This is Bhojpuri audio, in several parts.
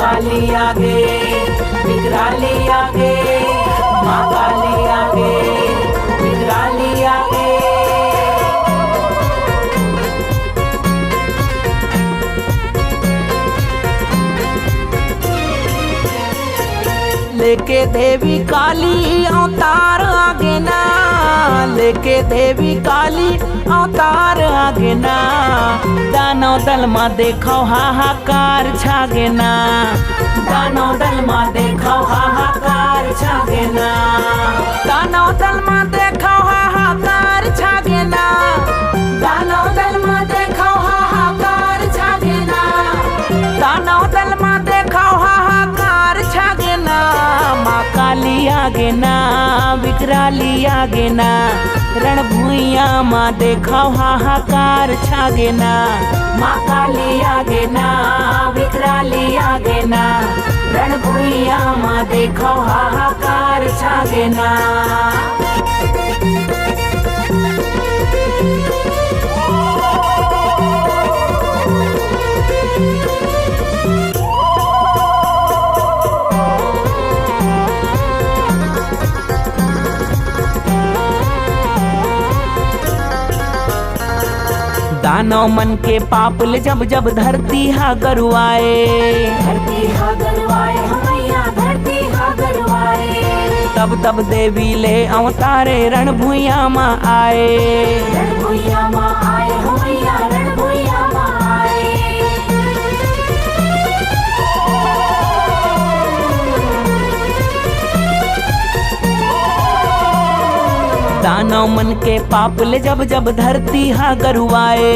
काली आगे, विकराली आगे, माँ काली आगे, विकराली आगे। लेके देवी काली अवतार आगे ना, लेके देवी काली अवतार आगे ना, दानव दल मा देखो हाहाकार छागे ना, दानव दल मा देखो हाहाकार छागे ना, दानव दल मा देखो हाहाकार छागे ना, दानव दल मा देखो हाहाकार छागे ना, दानव दल मा देखो हाहाकार छागे ना, माँ काली आगे ना, विकराली आगे ना, रणभूइया माँ देखो हाहाकार छागे ना, माँ काली आगे ना, विकराली आगे ना, रणभूइया माँ देखो हाहाकार छागे ना। दानव मन के पापल जब जब धरती हा गरुआए, धरती हा गरुआए, हमैया धरती हा गरुआए, तब तब देवी ले अवतारे रणभूइया माँ आए, रणभूइया माँ आए, हमैया रणभूइया माँ आए। दानव मन के पापले जब जब धरती हा गरुआए,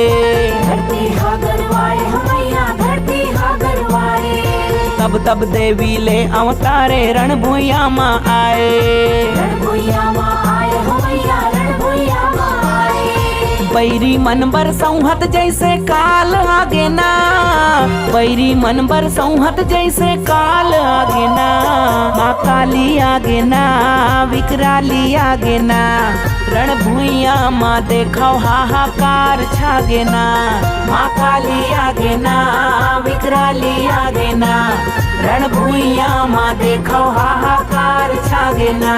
धरती हा गरुआए, हमैया धरती हा गरुआए, तब तब देवी ले अवतारे रणभूइया माँ आए, रणभूइया माँ आए, हमैया रणभूइया माँ आए। बैरी मन बर संहत जैसे काल आगे ना, बैरी मन बर संहत जैसे काल आगे ना, माँ काली आगे ना, विकराली आगे ना, रणभूइया माँ देखो हाहाकार छागे ना, माँ काली आगे ना, विकराली आगे ना, रणभूइया माँ देखो हाहाकार छागे ना।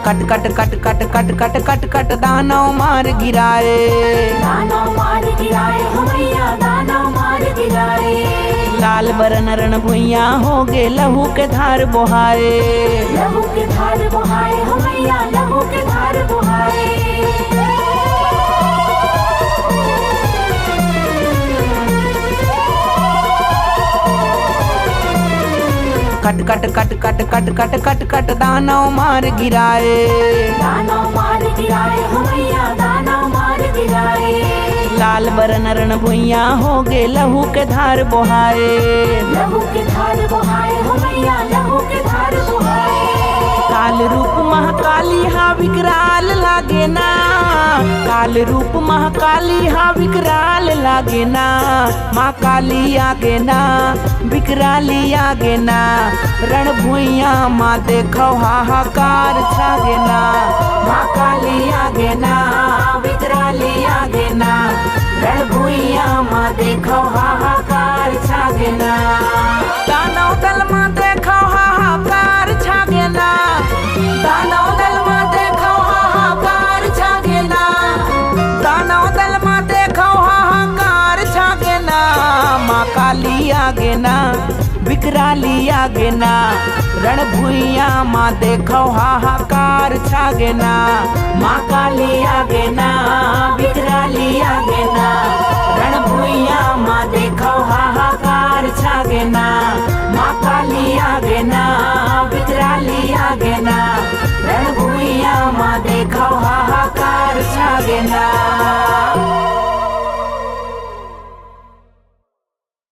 कट कट कट कट कट कट कट कट दानव मार गिराए, दानव मार गिराए, हमैया दानव मार गिराए, लाल बरन रणभूइया हो गे लहू के धार बोहाए, लहू के धार बोहाए, हमैया लहू के धार बोहाए। कट कट कट कट कट कट कट कट दानव मार गिराए, दानव मार गिराए, हमैया दानव मार गिराए, लाल बरन रणभूइया हो गे लहू के धार बोहाए, लहू के धार बोहाए, हमैया लहू के धार बोहाए। काल रूप महाकाली हा विकराल लागे ना, काल रूप महाकाली हा विकराल लागे ना, माँ काली आगे ना, विकराली आगे ना, रणभूइया माँ देखो हाहाकार छागे ना, माँ काली आगे ना, विकराली आगे ना, रणभूइया माँ देखो हाहाकार छागे ना। दानव दल माँ देखो हाहाकार छागे ना, दानव दल माँ देखो हाहाकार छागे ना, दानव दल माँ देखो हाहाकार छागे ना, माँ काली आगे ना, विकराली आगे ना, रणभूइया माँ देखो हाहाकार छागे ना, माँ काली आगे ना, विकराली आगे ना, रणभूइया माँ देखो हाहाकार छागे ना, माँ काली आगे ना, विकराली आगे ना, रणभूइया माँ देखो हाहाकार छागे ना।